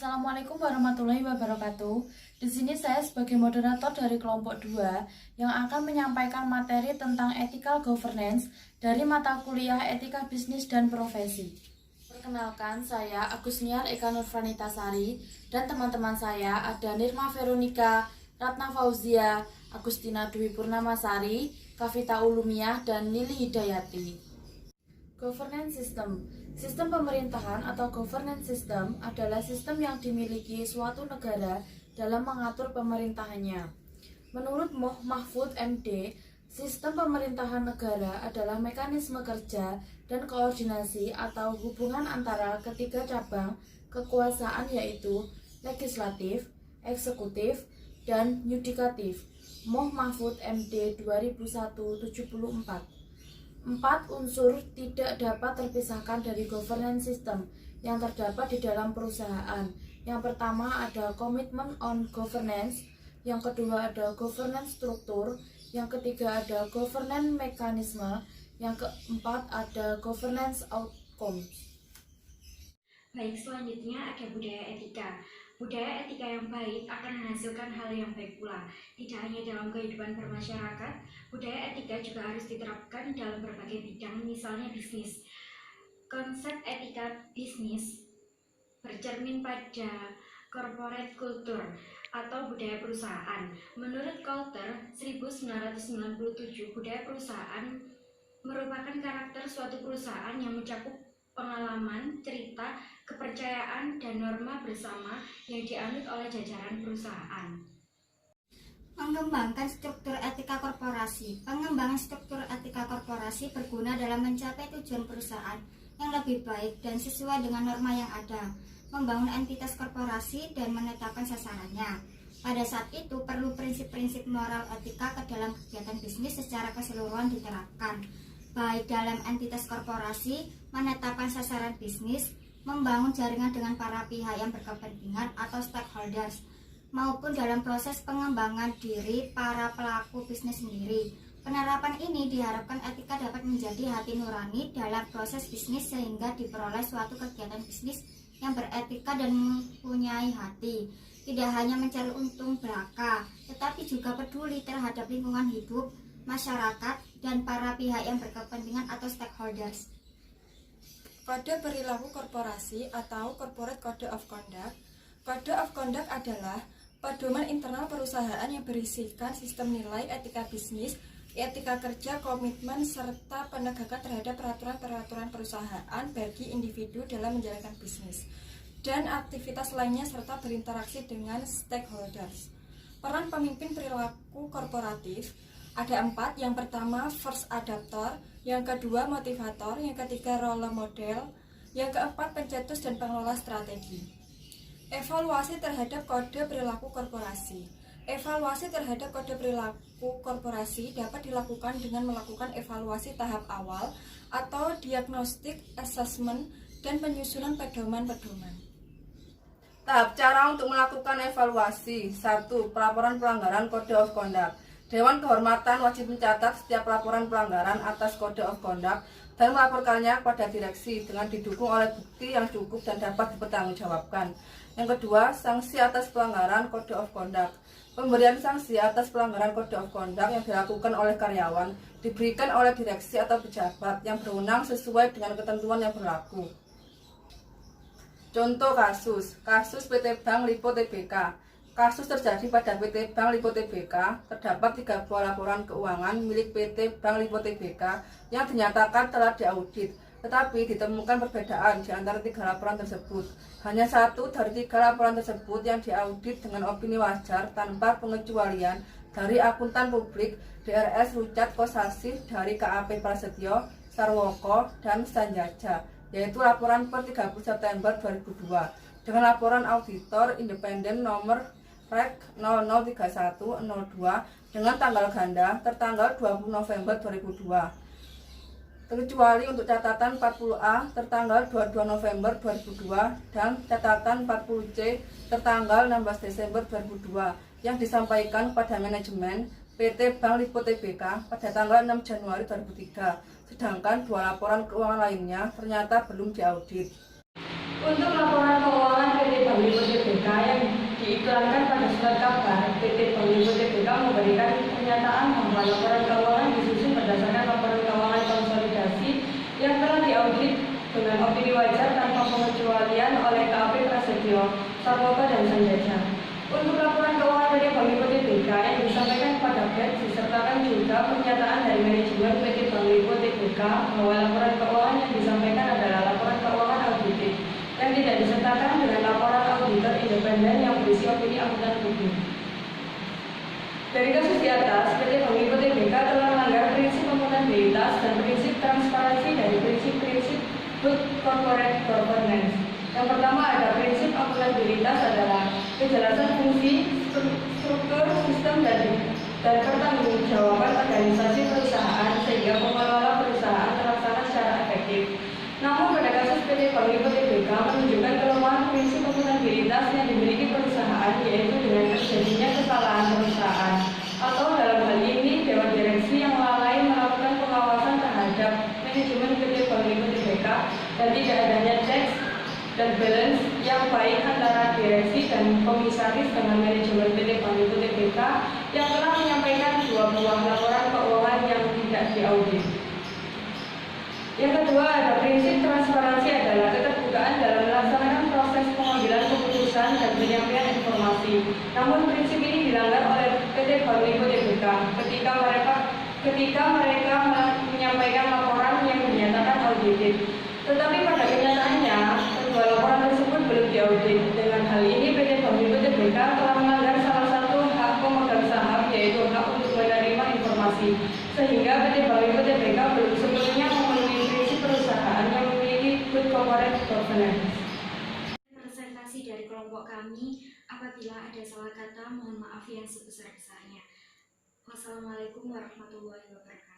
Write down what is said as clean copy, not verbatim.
Assalamualaikum warahmatullahi wabarakatuh. Di sini saya sebagai moderator dari kelompok 2 yang akan menyampaikan materi tentang ethical governance dari mata kuliah Etika Bisnis dan Profesi. Perkenalkan, saya Agusniar Eka Nurfranitasari dan teman-teman saya ada Nirma Veronica, Ratna Fauzia, Agustina Dwi Purnamasari, Kavita Ulumiyah, dan Nili Hidayati. Governance System. Sistem pemerintahan atau governance system adalah sistem yang dimiliki suatu negara dalam mengatur pemerintahannya. Menurut Moh Mahfud MD, sistem pemerintahan negara adalah mekanisme kerja dan koordinasi atau hubungan antara ketiga cabang kekuasaan yaitu legislatif, eksekutif, dan yudikatif. Moh Mahfud MD 2001-74. 4 unsur tidak dapat terpisahkan dari governance system yang terdapat di dalam perusahaan. Yang pertama ada komitmen on governance, yang kedua ada governance struktur, yang ketiga ada governance mekanisme, yang keempat ada governance outcomes. Baik, selanjutnya ada budaya etika. Budaya etika yang baik akan menghasilkan hal yang baik pula. Tidak hanya dalam kehidupan bermasyarakat, budaya etika juga harus diterapkan dalam berbagai bidang, misalnya bisnis. Konsep etika bisnis bercermin pada corporate culture atau budaya perusahaan. Menurut Coulter 1997, budaya perusahaan merupakan karakter suatu perusahaan yang mencakup pengalaman, cerita, kepercayaan, dan norma bersama yang dianut oleh jajaran perusahaan. Mengembangkan struktur etika korporasi. Pengembangan struktur etika korporasi berguna dalam mencapai tujuan perusahaan yang lebih baik dan sesuai dengan norma yang ada, membangun entitas korporasi dan menetapkan sasarannya. Pada saat itu perlu prinsip-prinsip moral etika ke dalam kegiatan bisnis secara keseluruhan diterapkan, baik dalam entitas korporasi, menetapkan sasaran bisnis, membangun jaringan dengan para pihak yang berkepentingan atau stakeholders, maupun dalam proses pengembangan diri para pelaku bisnis sendiri. Penerapan ini diharapkan etika dapat menjadi hati nurani dalam proses bisnis sehingga diperoleh suatu kegiatan bisnis yang beretika dan mempunyai hati. Tidak hanya mencari untung belaka, tetapi juga peduli terhadap lingkungan hidup, masyarakat, dan para pihak yang berkepentingan atau stakeholders. Kode perilaku korporasi atau Corporate Code of Conduct. Code of Conduct adalah pedoman internal perusahaan yang berisikan sistem nilai etika bisnis, etika kerja, komitmen, serta penegakan terhadap peraturan-peraturan perusahaan bagi individu dalam menjalankan bisnis, dan aktivitas lainnya serta berinteraksi dengan stakeholders. Peran pemimpin perilaku korporatif ada 4, yang pertama first adapter, yang kedua motivator, yang ketiga role model, yang keempat pencetus dan pengelola strategi. Evaluasi terhadap kode perilaku korporasi. Evaluasi terhadap kode perilaku korporasi dapat dilakukan dengan melakukan evaluasi tahap awal atau diagnostic assessment dan penyusunan pedoman-pedoman. Tahap cara untuk melakukan evaluasi. 1. Pelaporan pelanggaran Code of Conduct. Dewan Kehormatan wajib mencatat setiap laporan pelanggaran atas Code of Conduct dan melaporkannya kepada direksi dengan didukung oleh bukti yang cukup dan dapat dipertanggungjawabkan. Yang kedua, sanksi atas pelanggaran Code of Conduct. Pemberian sanksi atas pelanggaran Code of Conduct yang dilakukan oleh karyawan diberikan oleh direksi atau pejabat yang berwenang sesuai dengan ketentuan yang berlaku. Contoh kasus PT Bank Lipo Tbk. Kasus terjadi pada PT Bank Lipo Tbk, terdapat 3 buah laporan keuangan milik PT Bank Lipo Tbk yang dinyatakan telah diaudit, tetapi ditemukan perbedaan di antara 3 laporan tersebut. Hanya 1 dari 3 laporan tersebut yang diaudit dengan opini wajar tanpa pengecualian dari akuntan publik DRS Rucat Kosasih dari KAP Prasetyo, Sarwoko, dan Sanjaja, yaitu laporan per 30 September 2002 dengan laporan auditor independen nomor Rek 003102 dengan tanggal ganda tertanggal 20 November 2002, terkecuali untuk catatan 40A tertanggal 22 November 2002 dan catatan 40C tertanggal 16 Desember 2002 yang disampaikan pada manajemen PT Bank Lipo Tbk pada tanggal 6 Januari 2003, sedangkan 2 laporan keuangan lainnya ternyata belum diaudit. Untuk laporan keuangan PT Bank Lipo Tbk dituangkan pada surat kabar, PT Bank Lipo Tbk memberikan pernyataan bahwa laporan keuangan disusun berdasarkan laporan keuangan konsolidasi yang telah diaudit dengan opini wajar tanpa pengecualian oleh KAP Prasetyo, Sarwoka dan Sanjaya. Untuk laporan keuangan PT Bank Lipo Tbk yang disampaikan kepada BED disertakan juga pernyataan dari manajemen PT Bank Lipo Tbk bahwa laporan keuangan yang disampaikan adalah laporan keuangan audited yang tidak disertakan dengan laporan auditor independen yang berisi opini akuntan publik. Dari kasus di atas, PT Bank Lipo Tbk telah melanggar prinsip akuntabilitas dan prinsip transparansi dari prinsip-prinsip good corporate governance. Yang pertama ada prinsip akuntabilitas adalah kejelasan fungsi, struktur, sistem, dan pertanggungjawaban organisasi perusahaan sehingga pengelola perusahaan terlaksana secara efektif. Namun pada kasus PT Bank Lipo Tbk menunjukkan kelemahan prinsip akuntabilitas yang dimiliki perusahaan, yaitu dengan terjadinya kesalahan perusahaan atau dalam hal ini Dewan Direksi yang lalai melakukan pengawasan terhadap manajemen PT Bank Lipo Tbk dan tidak adanya checks dan balance yang baik antara direksi dan komisaris dengan manajemen PT Bank Lipo Tbk yang telah menyampaikan 2 buah laporan keuangan yang tidak diaudit. Yang kedua ada prinsip transparansi adalah keterbukaan dalam melaksanakan proses pengambilan keputusan dan penyampaian informasi. Namun prinsip ini dilanggar oleh PT Bank Lipo Tbk ketika mereka menyampaikan laporan yang dinyatakan audited. Tetapi pada kenyataannya, kedua laporan tersebut belum diaudit. Dengan hal ini, PT Bank Lipo Tbk telah melanggar salah satu hak pemegang saham, yaitu hak untuk menerima informasi. Sehingga PT Bank Lipo Tbk belum sepenuhnya memenuhi prinsip perusahaan yang memiliki good corporate governance. Presentasi dari kelompok kami, apabila ada salah kata, mohon maaf yang sebesar-besarnya. Wassalamualaikum warahmatullahi wabarakatuh.